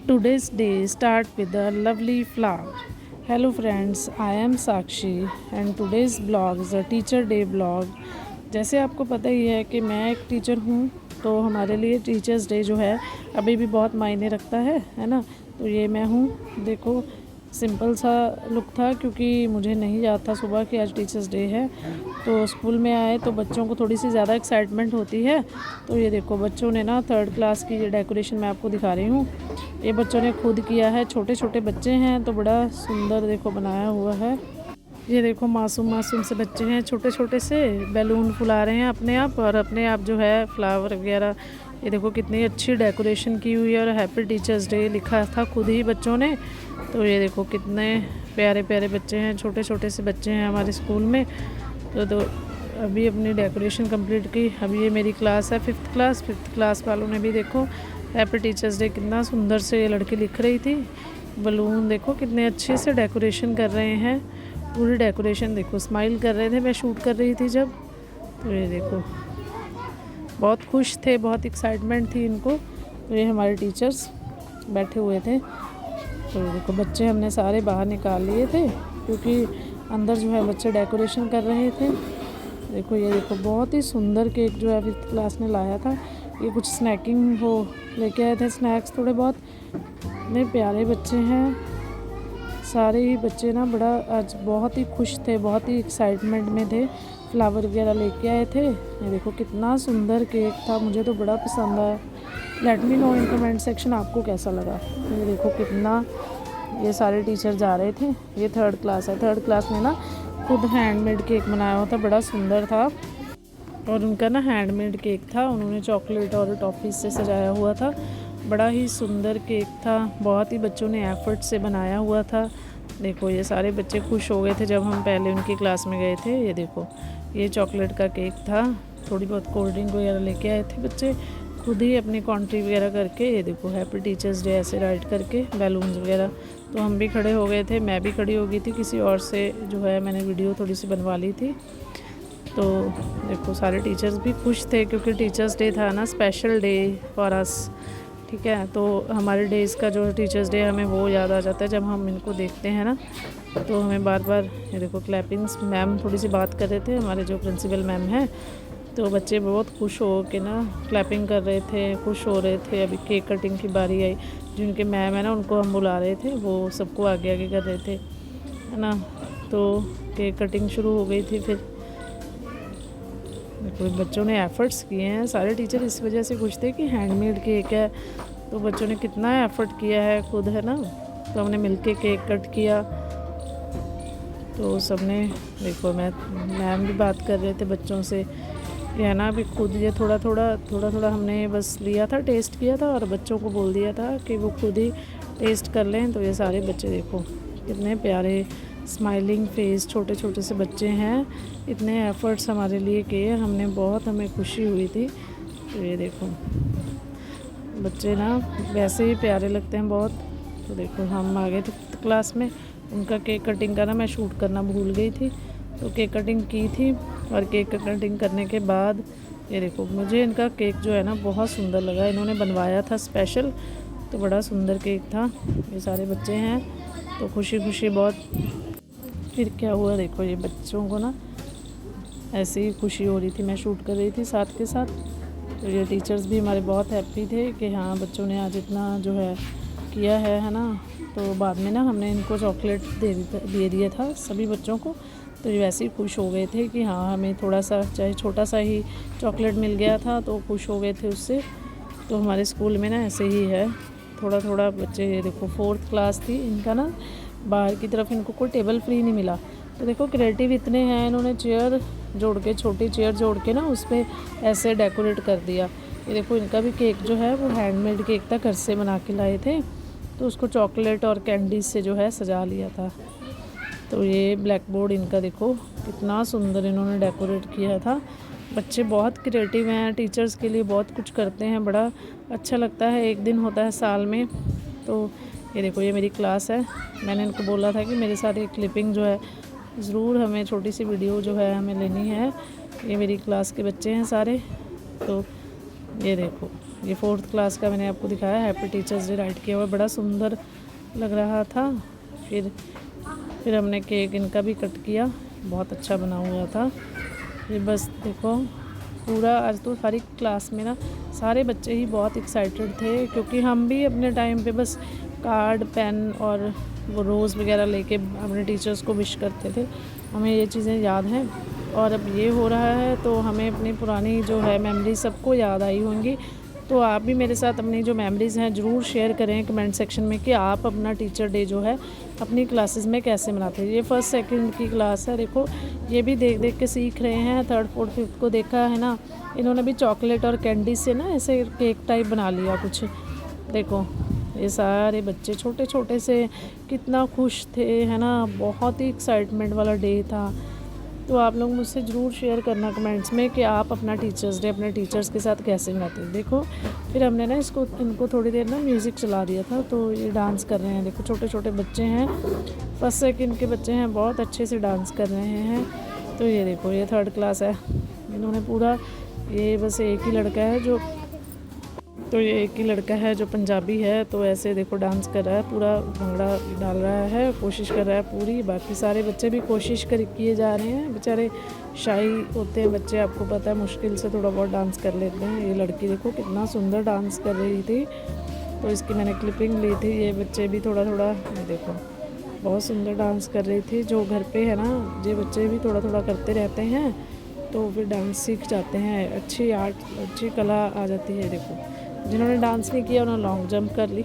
Today's day start with a lovely flower. Hello friends, I am Sakshi and today's blog is a teacher day blog. जैसे आपको पता ही है कि मैं एक टीचर हूँ, तो हमारे लिए टीचर्स डे जो है अभी भी बहुत मायने रखता है ना। तो ये मैं हूँ, देखो सिंपल सा लुक था क्योंकि मुझे नहीं याद था सुबह कि आज टीचर्स डे है। तो स्कूल में आए तो बच्चों को थोड़ी सी ज़्यादा एक्साइटमेंट होती है। तो ये देखो बच्चों ने ना 3rd क्लास की ये डेकोरेशन मैं आपको दिखा रही हूँ, ये बच्चों ने खुद किया है। छोटे छोटे बच्चे हैं तो बड़ा सुंदर देखो बनाया हुआ है। ये देखो मासूम मासूम से बच्चे हैं, छोटे छोटे से बैलून फुला रहे हैं अपने आप, और अपने आप जो है फ्लावर वगैरह। ये देखो कितनी अच्छी डेकोरेशन की हुई है और हैप्पी टीचर्स डे लिखा था खुद ही बच्चों ने। तो ये देखो कितने प्यारे प्यारे बच्चे हैं, छोटे छोटे से बच्चे हैं हमारे स्कूल में। तो अभी अपनी डेकोरेशन कंप्लीट की। अभी ये मेरी क्लास है 5th क्लास वालों ने भी देखो हैप्पी टीचर्स डे कितना सुंदर से ये लड़की लिख रही थी। बलून देखो कितने अच्छे से डेकोरेशन कर रहे हैं, पूरी डेकोरेशन देखो स्माइल कर रहे थे, मैं शूट कर रही थी जब। तो ये देखो बहुत खुश थे, बहुत एक्साइटमेंट थी इनको। तो ये हमारे टीचर्स बैठे हुए थे। तो ये देखो बच्चे हमने सारे बाहर निकाल लिए थे क्योंकि अंदर जो है बच्चे डेकोरेशन कर रहे थे। देखो ये देखो बहुत ही सुंदर केक जो है 5th क्लास ने लाया था। ये कुछ स्नैकिंग हो लेके आए थे, स्नैक्स थोड़े बहुत। इतने प्यारे बच्चे हैं सारे ही बच्चे ना, बड़ा आज बहुत ही खुश थे, बहुत ही एक्साइटमेंट में थे। फ्लावर वगैरह लेके आए थे। ये देखो कितना सुंदर केक था, मुझे तो बड़ा पसंद आया। Let me know in comment section आपको कैसा लगा। ये देखो कितना, ये सारे टीचर जा रहे थे। ये 3rd क्लास है, 3rd क्लास में ना खुद हैंडमेड केक बनाया हुआ था, बड़ा सुंदर था। और उनका ना हैंडमेड केक था, उन्होंने चॉकलेट और टॉफ़ी से सजाया हुआ था। बड़ा ही सुंदर केक था, बहुत ही बच्चों ने एफर्ट से बनाया हुआ था। देखो ये सारे बच्चे खुश हो गए थे जब हम पहले उनकी क्लास में गए थे। ये देखो ये चॉकलेट का केक था, थोड़ी बहुत कोल्ड ड्रिंक वगैरह लेके आए थे बच्चे खुद ही अपनी कॉन्ट्री वगैरह करके। ये देखो हैप्पी टीचर्स डे ऐसे राइट करके बैलून्स वगैरह। तो हम भी खड़े हो गए थे, मैं भी खड़ी हो गई थी, किसी और से जो है मैंने वीडियो थोड़ी सी बनवा ली थी। तो देखो सारे टीचर्स भी खुश थे क्योंकि टीचर्स डे था ना, स्पेशल डे फॉर अस। ठीक है, तो हमारे डेज़ का जो टीचर्स डे हमें वो याद आ जाता है जब हम इनको देखते हैं ना। तो हमें बार बार ये देखो क्लैपिंग्स। मैम थोड़ी सी बात कर रहे थे, हमारे जो प्रिंसिपल मैम हैं, तो बच्चे बहुत खुश हो के ना क्लैपिंग कर रहे थे, खुश हो रहे थे। अभी केक कटिंग की बारी आई, जिनके मैम है ना उनको हम बुला रहे थे, वो सबको आगे आगे कर रहे थे, है ना। तो केक कटिंग शुरू हो गई थी। फिर देखो बच्चों ने एफ़र्ट्स किए हैं, सारे टीचर इस वजह से खुश थे कि हैंडमेड केक है, तो बच्चों ने कितना एफ़र्ट किया है खुद, है ना। तो हमने मिलके केक कट किया। तो सबने देखो मैम भी बात कर रहे थे बच्चों से, ये है ना। अभी खुद ये थोड़ा थोड़ा हमने बस लिया था, टेस्ट किया था, और बच्चों को बोल दिया था कि वो खुद ही टेस्ट कर लें। तो ये सारे बच्चे देखो कितने प्यारे स्माइलिंग फेस, छोटे छोटे से बच्चे हैं। इतने एफ़र्ट्स हमारे लिए किए हमने, बहुत हमें खुशी हुई थी। तो ये देखो बच्चे ना वैसे ही प्यारे लगते हैं बहुत। तो देखो हम आ गए थे 5th क्लास में, उनका केक कटिंग का ना मैं शूट करना भूल गई थी, तो केक कटिंग की थी। और केक कटिंग करने के बाद ये देखो मुझे इनका केक जो है ना बहुत सुंदर लगा, इन्होंने बनवाया था स्पेशल, तो बड़ा सुंदर केक था। ये सारे बच्चे हैं तो खुशी खुशी बहुत। फिर क्या हुआ देखो, ये बच्चों को ना ऐसे ही खुशी हो रही थी, मैं शूट कर रही थी साथ के साथ। तो ये टीचर्स भी हमारे बहुत हैप्पी थे कि हाँ बच्चों ने आज इतना जो है किया है ना। तो बाद में ना हमने इनको चॉकलेट दे दिया था सभी बच्चों को। तो ये वैसे ही खुश हो गए थे कि हाँ हमें थोड़ा सा चाहे छोटा सा ही चॉकलेट मिल गया था, तो खुश हो गए थे उससे। तो हमारे स्कूल में ना ऐसे ही है, थोड़ा थोड़ा बच्चे। ये देखो 4th क्लास थी, इनका ना बाहर की तरफ इनको कोई टेबल फ्री नहीं मिला। तो देखो क्रिएटिव इतने हैं, इन्होंने चेयर जोड़ के, छोटी चेयर जोड़ के ना उस पर ऐसे डेकोरेट कर दिया। ये देखो इनका भी केक जो है वो हैंडमेड केक था, घर से बना के लाए थे, तो उसको चॉकलेट और कैंडीज से जो है सजा लिया था। तो ये ब्लैक बोर्ड इनका देखो कितना सुंदर इन्होंने डेकोरेट किया था। बच्चे बहुत क्रिएटिव हैं, टीचर्स के लिए बहुत कुछ करते हैं, बड़ा अच्छा लगता है। एक दिन होता है साल में। तो ये देखो ये मेरी क्लास है, मैंने इनको बोला था कि मेरे साथ एक क्लिपिंग जो है ज़रूर, हमें छोटी सी वीडियो जो है हमें लेनी है। ये मेरी क्लास के बच्चे हैं सारे। तो ये देखो ये 4th क्लास का मैंने आपको दिखाया, हैप्पी टीचर्स डे राइट किया हुआ, बड़ा सुंदर लग रहा था। फिर हमने केक इनका भी कट किया, बहुत अच्छा बना हुआ था। ये बस देखो पूरा आज तो सारी क्लास में ना सारे बच्चे ही बहुत एक्साइटेड थे, क्योंकि हम भी अपने टाइम पे बस कार्ड पेन और वो रोज़ वगैरह लेके अपने टीचर्स को विश करते थे, हमें ये चीज़ें याद हैं। और अब ये हो रहा है तो हमें अपनी पुरानी जो है मेमोरी सबको याद आई होंगी। तो आप भी मेरे साथ अपनी जो मेमोरीज़ हैं ज़रूर शेयर करें कमेंट सेक्शन में कि आप अपना टीचर डे जो है अपनी क्लासेस में कैसे मनाते हैं। ये 1st 2nd की क्लास है, देखो ये भी देख देख के सीख रहे हैं। 3rd 4th 5th को देखा है ना, इन्होंने भी चॉकलेट और कैंडी से ना ऐसे केक टाइप बना लिया कुछ। देखो ये सारे बच्चे छोटे छोटे से कितना खुश थे, है ना, बहुत ही एक्साइटमेंट वाला डे था। तो आप लोग मुझसे ज़रूर शेयर करना कमेंट्स में कि आप अपना टीचर्स डे अपने टीचर्स के साथ कैसे मनाते हैं। देखो फिर हमने ना इनको थोड़ी देर ना म्यूज़िक चला दिया था, तो ये डांस कर रहे हैं। देखो छोटे छोटे बच्चे हैं, 1st 2nd के बच्चे हैं, बहुत अच्छे से डांस कर रहे हैं। तो ये देखो ये 3rd क्लास है, इन्होंने पूरा ये बस एक ही लड़का है जो पंजाबी है, तो ऐसे देखो डांस कर रहा है, पूरा भंगड़ा डाल रहा है, कोशिश कर रहा है पूरी। बाकी सारे बच्चे भी कोशिश किए जा रहे हैं, बेचारे शाई होते हैं बच्चे, आपको पता है मुश्किल से थोड़ा बहुत डांस कर लेते हैं। ये लड़की देखो कितना सुंदर डांस कर रही थी, तो इसकी मैंने क्लिपिंग ली थी। ये बच्चे भी थोड़ा ये देखो बहुत सुंदर डांस कर रही थी। जो घर पे है ना, ये बच्चे भी थोड़ा करते रहते हैं तो फिर डांस सीख जाते हैं, अच्छी कला आ जाती है। देखो जिन्होंने डांस नहीं किया उन्होंने लॉन्ग जंप कर ली।